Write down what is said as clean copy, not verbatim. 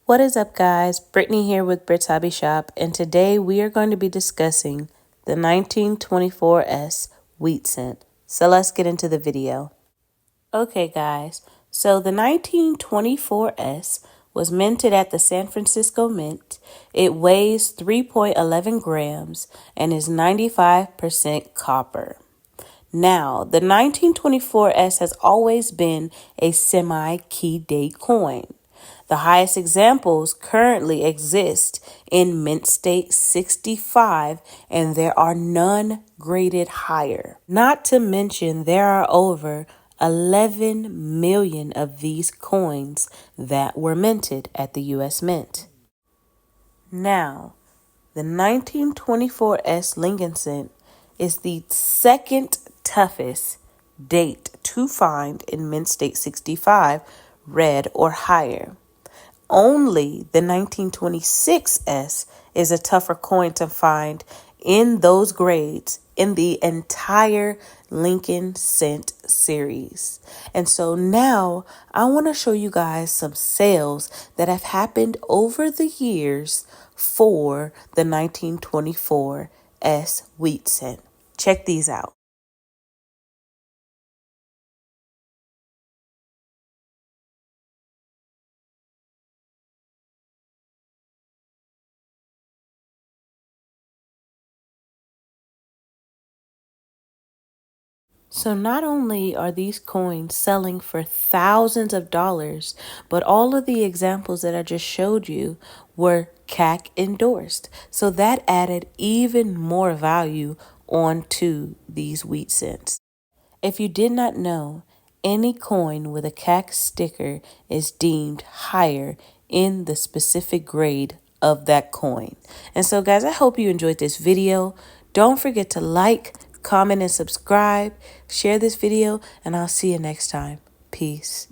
What is up, guys? Brittany here with Brit's Hobby Shop, and today we are going to be discussing the 1924S wheat cent. So let's get into the video. Okay, guys, so the 1924S was minted at the San Francisco Mint. It weighs 3.11 grams and is 95% copper. Now, the 1924S has always been a semi-key date coin. The highest examples currently exist in Mint State 65, and there are none graded higher. Not to mention, there are over 11 million of these coins that were minted at the U.S. Mint. Now, the 1924S Lincoln Cent is the second toughest date to find in Mint State 65, red or higher. Only the 1926S is a tougher coin to find in those grades in the entire Lincoln Cent series. And so now I want to show you guys some sales that have happened over the years for the 1924S wheat cent. Check these out. So not only are these coins selling for thousands of dollars, but all of the examples that I just showed you were CAC endorsed. So that added even more value onto these wheat cents. If you did not know, any coin with a CAC sticker is deemed higher in the specific grade of that coin. And so, guys, I hope you enjoyed this video. Don't forget to like, comment, and subscribe. Share this video, and I'll see you next time. Peace.